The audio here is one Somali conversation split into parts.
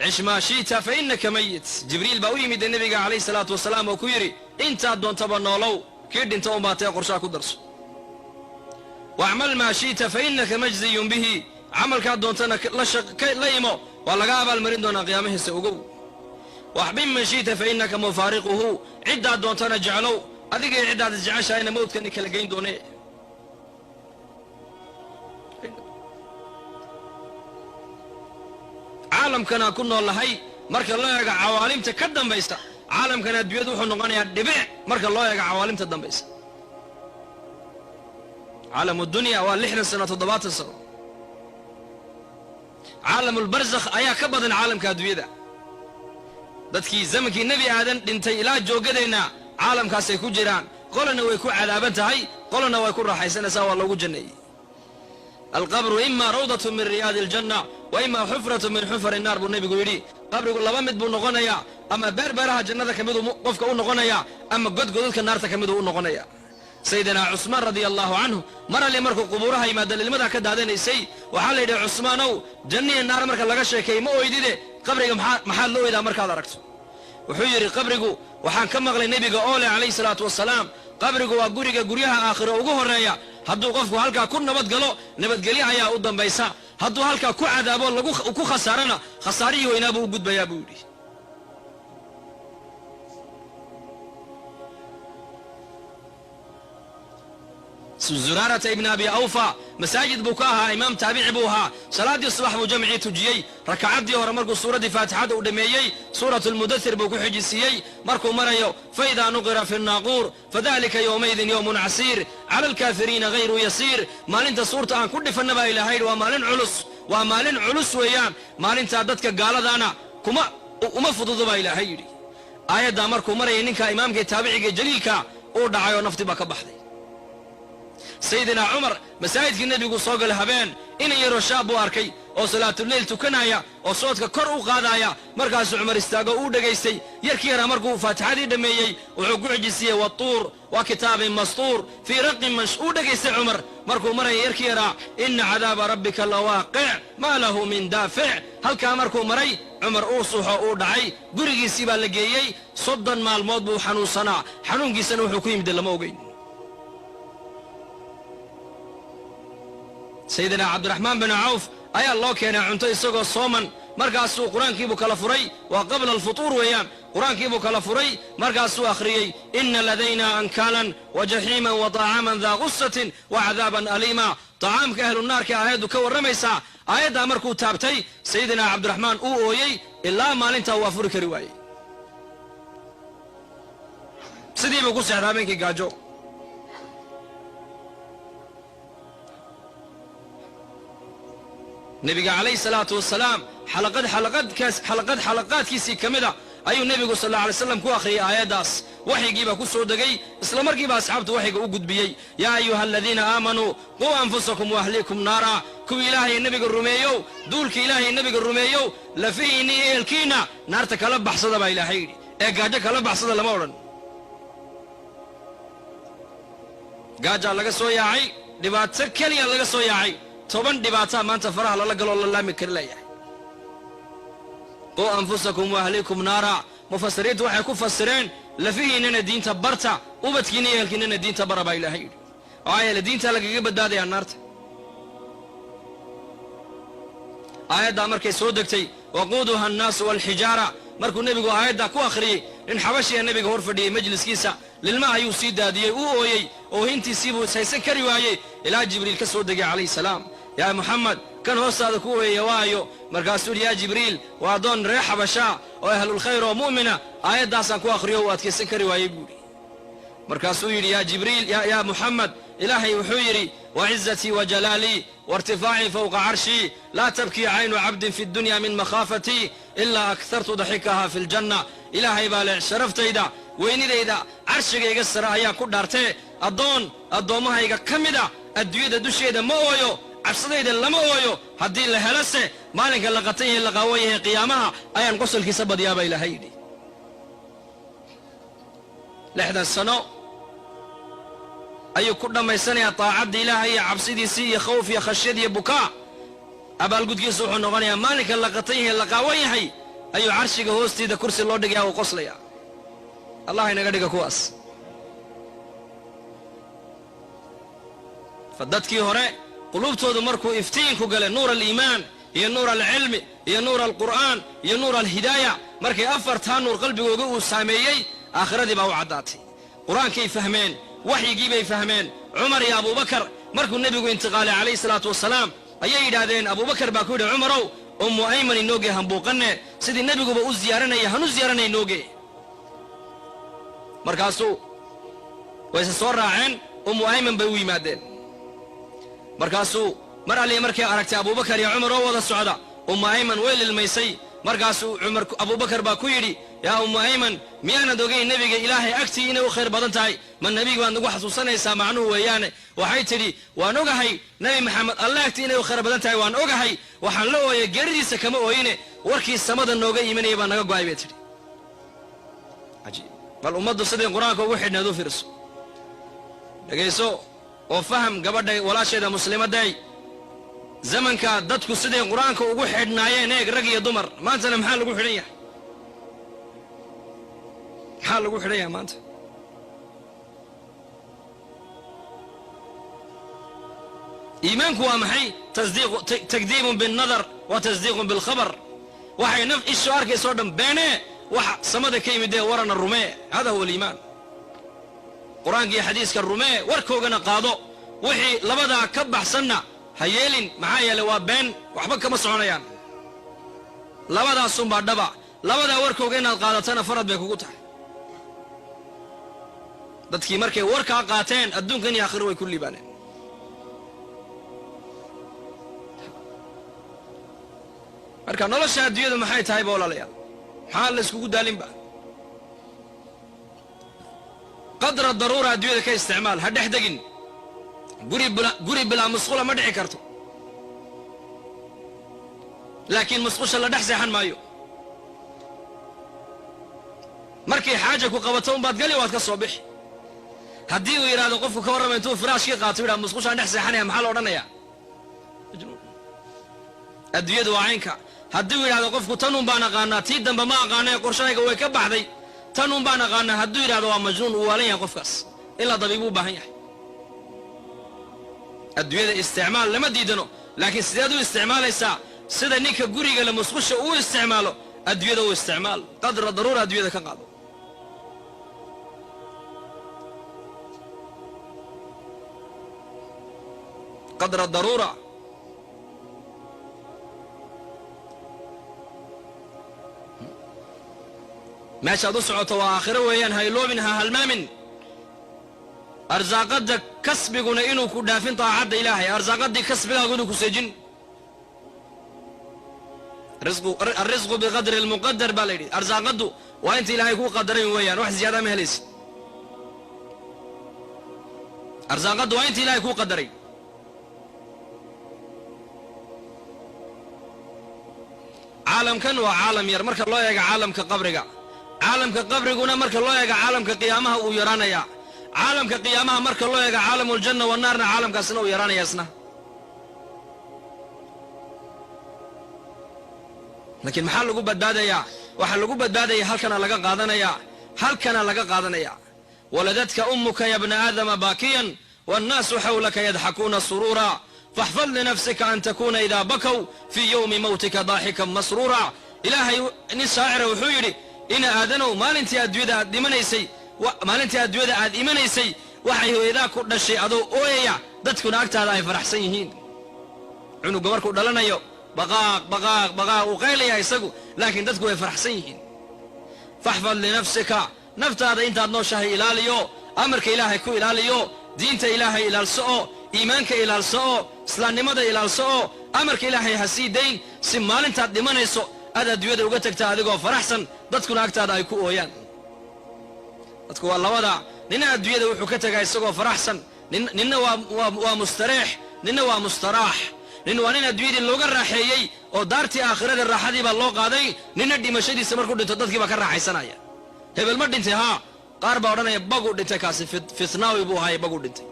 عش ما شئت فإنك ميت جبريل باوي من النبي عليه الصلاة والسلام وكيري انت دون تبنولو كيد انت وماتي قرشا كدرس واعمل ما شئت فإنك مجزي به عمل كاد دون تنك لا يمو ولا قابل مريد دون قيامه سوقو واحبب ما شئت فإنك مفارقه عدة دون تنجعلو هذيك عدة الجعاشة هنا موت كأنك لقين دوني عالم كنا كنا الله هاي مرك الله يقع عوالم تقدم بيستا عالم كنا بيدو حنقاني الدبع مرك الله يقع عوالم تقدم بيستا عالم الدنيا واللحن السنة الضباط السنة عالم البرزخ أيا كبض عالم كادويدا دتكي زمكي النبي آدم دنتي لا جوجدنا عالم كاسيكو جيران قولنا ويكون عذابتها هاي قولنا ويكون راح يسنى سوا الله جنة القبر إما روضة من رياض الجنة وإما حفرة من حفر النار بالنبي يقولي قبر يقول لما مد بنغنيا أما بربرها جنة كمدو قفك ونغنيا أما قد قدك النار كمدو ونغنيا سيدنا عثمان رضي الله عنه مرة اللي مركو قبورها يما دل المدى كد هذين يسي وحال يدي عثمانو جنة النار مركا لغا شيكي مو يدي قبرك محال لو إذا مركا دركتو وحيري قبرك وحان كمغلي النبي قولي عليه الصلاة والسلام قبرك وقريك قريها آخر وقوه الرأي hadduu qofku halkaa ku nabad galo nabadgelyo ayaa u dambaysa hadduu halkaa ku cadaabo lagu ku khasaarana khasaarihii weynaa buu u gudbayaa buu yidhi زرارة ابن أبي أوفى مساجد بوكاها إمام تابع بوها صلاة الصباح وجمعي تجيي ركعات دي ورمرقو سورة فاتحة ودميي سورة المدثر بوكو حجسيي مركو مريو فإذا نقر في الناقور فذلك يومئذ يوم عسير على الكافرين غير يسير مال انت صورة عن كل فنبا إلى هيد ومال علس ويان مال انت عددك قال دانا كما ومفضض با إلى هيد آية دا مركو مريو ننكا إمامك تابعي جليلك ودعايو نفتي بك بحدي سيدنا عمر مساجد النبي يقول صوق الهبان إن يرو شاب واركي أو صلاة الليل تكنايا أو صوتك كرو قادايا مركز عمر استاقو دقيستي يركيرا مركو فاتحة دميي وعقوع جسية والطور وكتاب مسطور في رق منشور دقيستي عمر مركو مري يركيرا إن عذاب ربك لواقع ما له من دافع هل كان مركو مري عمر أوصوح أودعي قرقي سيبا لقيي صدا مع الموت بو حنون صنع حنون قيسانو حكويم دل موقين سيدنا عبد الرحمن بن عوف أي الله كان عنتي السوق الصومن مركز قرآن كيبو كالفري وقبل الفطور ويام قرآن كيبو كالفري مركز أخري إن لدينا أنكالا وجحيما وطعاما ذا غصة وعذابا أليما طعام كأهل النار كأهد كور رميسا آيات أمركو تابتي سيدنا عبد الرحمن أوي إلا ما لنت وافرك رواي سيدي بقص عذابين كي قاجو نبي عليه الصلاة والسلام حلقات كيسي كمدة أيو النبي صلى الله عليه وسلم كو أخري آيات داس وحي جيبا كو سودقي إسلام رقيبا أصحابته وحي قد بيي يا أيها الذين آمنوا قوا أنفسكم وأهليكم نارا كو إلهي النبي الرميو دولك إلهي النبي الرميو لفيني الكينا نارتك لبح صدى با إلهي قاجك لبح صدى لمورا قاجا لغا سوياعي دبات سكالي لغا سوياعي toban dhibaato maanta faraha la galo la laami kar leeyahay qo anfusakum wa ahlikum nara mufassiriintu waxay ku fasireen lafihiinna diinta barta ubadkiina yeelkiina diinta baraba ilaahay aayada diinta lagaga badbaadaya naarta aayada markay soo degtay waquduha an-nas wal hijara markuu nabigu aayada ku akhriyay in xabashiga nabiga hor fadhiyay majliskiisa lilma ayuu sii daadiyay uu ooyay oo intiisiibu saysan kari waayay ilaa jibriil ka soo degay calayhi salaam يا محمد كان هو صادق هو يوايو مركاسول يا جبريل وأدون ريح بشاء وأهل الخير ومؤمنة آيات داسان كو أخريو وأتكسن كري ويبوري مركاسول يا جبريل يا محمد إلهي وحيري وعزتي وجلالي وارتفاعي فوق عرشي لا تبكي عين عبد في الدنيا من مخافتي إلا أكثرت ضحكها في الجنة إلهي بالع شرفت إذا وين إذا عرشك يقصر أيا كدارتي أدومها يقا كمدا الدويدة دوشي إذا مويو عبصديد لما هويو هدي اللي هلسه مالك اللقطيه اللي قويه قيامها ايان قصل كسبد يا بايلا هيدي لحد السنو ايو كل ما يسني طاعه الهي عبصدي سي خوف يا خشيد يا بكاء ابا القد يسوح نغني مالك اللقطيه اللي قويه ayuu carshiga hoostiida kursi loo dhigayaa uu qoslaya. allah inaga dhiga kuwaas. fadadkii hore quluubtoodu markuu iftiinku gale nuur aliimaan iyo nuur alcilmi iyo nuur alqur'aan iyo nuur alhidaaya, markay afartaa nuur qalbigooga uu saameeyey, aakhiradii baa u caddaatay. qur'aankay fahmeen, waxyigii bay fahmeen. cumar iyo abubakar markuu nebigu intiqaalay calayhi salaatu wasalaam ayay yidhaahdeen, abubakar baa ku yidhi cumarow, ummu ayman inooge hanbuuqanne, sidii nebiguba u ziyaaranaya hanu ziyaaranay inooge. markaasuu wayse soo raaceen, ummu ayman bay u yimaadeen. markaasuu mar alliya markay aragtay abubakar iyo cumar oo wada socda, ummu ayman way lilmaysay. markaasuu abubakar baa ku yidhi, yaa ummu ayman, miyaanad ogayn nebiga ilaahay agtii inay u khayr badan tahay? ma nebiga waad nagu xasuusanaysaa macnuhu weeyaane. waxay tidhi, waan ogahay nebi maxamed alle agtii inay u khayr badan tahay, waan ogahay. waxaan la ooyay geeridiisa kama ooyine, warkii samada nooga imanaya baa naga go'ay bay tidhi. cajiib. bal ummaddu siday qur-aanka ugu xidhneed u fiirso, dhegayso oo faham gabadha walaasheeda muslimadday. zamanka dadku siday qur-aanka ugu xidhnaayeen, eeg rag iyo dumar. maantana maxaa lagu xidhan yahay? maxaa lagu xidhan yahay maanta? iimaanku waa maxay? takdiibun binnadar wa tasdiiqun bilkhabar. waxay naf ishu arkaysoo dhan beenee, wax samada ka yimid ee warana rumee. hada huwa aliimaan. qur-aanka iyo xadiiska rumee, warkoogana qaado. wixii labadaa ka baxsanna ha yeelin, maxaa yeelay waa been, waxba kama soconayaan. labadaasunbaa dhaba. labadaa warkooga inaad qaadatana farad bay kugu tahay. dadkii markay warkaa qaateen, adduunkan iyo aakhiro way ku liibaaneen. marka nolosha adduunyadu maxay tahay ba walaalayaal? maxaa la iskugu daalinba? qadra daruura adduunyada ka isticmaal, ha dhex degin. guri bilaa musqula ma dhici karto, laakiin musqusha la dhex seexan maayo. markay xaaja ku qabato unbaad gali, waad ka soo bixi. haddii uu yidhaahdo qofku ka warrama intuu firaashkii qaato yidhaha musqushaan dhex seexanaya, maxaa la odhanayaa? adduunyadu waa caynka. haddii uu yidhahdo qofku tanun baan aqaanaa, tii dambe ma aqaanee qorshahayga way ka baxday, tanun baan aqaanaa, hadduu yidhahdo waa majnuun, uu waalan yahay qofkaas, ilaa dabiibuu u baahan yahay. adduunyada isticmaal lama diidano, laakiin sideed u isticmaalaysaa? sida ninka guriga le musqusha uu isticmaalo, adduunyada u isticmaal. qadra daruura adduunyada ka qaado. qadra daruura. meeshaad u socoto waa aakhiro weeyaan, ha iloobin, ha halmaamin. arsaaqadda kasbiguna inuu ku dhaafin taacadda ilaahay, arsaaqaddii kasbigaagu inuu ku seejin. alrisqu biqadri almuqadar baa la yidhi. arsaaqaddu waa inta ilaahay kuu qadaray weeyaan, wax ziyaadaa ma helaysid. arsaaqaddu waa inta ilaahay kuu qadaray. caalamkan waa caalam yar marka loo eega caalamka qabriga. caalamka qabriguna marka loo eega caalamka qiyaamaha uu yaraanayaa. caalamka qiyaamaha marka loo eega caalamuljanna wanaarna, caalamkaasna uu yaraanaya isna. laakiin maxaa lagu badbaadayaa? waxaa lagu badbaadaya halkana laga qaadanayaa, halkana laga qaadanayaa. waladadka ummuka ya bna aadama baakiyan wannaasu xawlaka yadxakuuna suruura faxfad linafsika an takuuna idaa bakaw fii yowmi mawtika daaxikan masruura. ilaahay nin shaacira wuxuu yidhi, ina aadanow maalintii adduunyada aad imanaysay waxay hooyadaa ku dhashay adoo ooyaya, dadkuna agtaada ay faraxsan yihiin. cunuga markuu dhalanayo baqaaq uu qaylayaa isagu, laakiin dadku way faraxsan yihiin. faxfad linafsika, naftaada intaad nooshahay ilaaliyo, amarka ilaahay ku ilaaliyo, diinta ilaahay ilaalso oo, iimaanka ilaalso oo, islaamnimada ilaalso oo, amarka ilaahay ha sii dayn, si maalintaad dhimanayso aad adduunyada uga tagtaa adigoo faraxsan, dadkuna agtaada ay ku ooyaan. dadku waa labada. nina adduunyada wuxuu ka tagaa isagoo faraxsan, ninna waa mustareex, ninna waa mustaraax. nin waa nin adduunyadii looga raaxeeyey oo daartii aakhirada raaxadii baa loo qaaday, ninna dhimashadiisa markuu dhinto dadkii baa ka raaxaysanaya. hebel ma dhintay? haa. qaar baa odhanaya baguu dhintay, kaasi fitnaawi buu ahaye, baguu dhintay.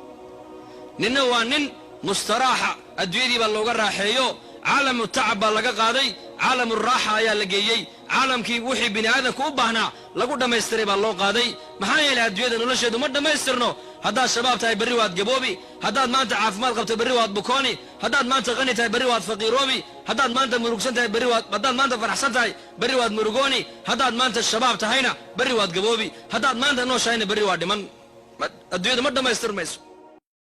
ninna waa nin mustaraaxa, adduunyadii baa looga raaxeeyo, caalamu tacab baa laga qaaday, caalamu raaxa ayaa la geeyey, caalamkii wixii bini aadamku u baahnaa lagu dhammaystiray baa loo qaaday maxaa yeelay adduunyada nolosheedu ma dhammaystirno haddaad shabaab tahay berri waad gaboobi haddaad maanta caafimaad qabto berri waad bukooni haddaad maanta qani tahay berri waad faqiiroobi haddaad maanta murugsan tahay berri waad haddaad maanta faraxsan tahay berri waad murugooni haddaad maanta shabaab tahayna berri waad gaboobi haddaad maanta nooshahayna berri waad dhiman adduunyadu ma dhammaystirmayso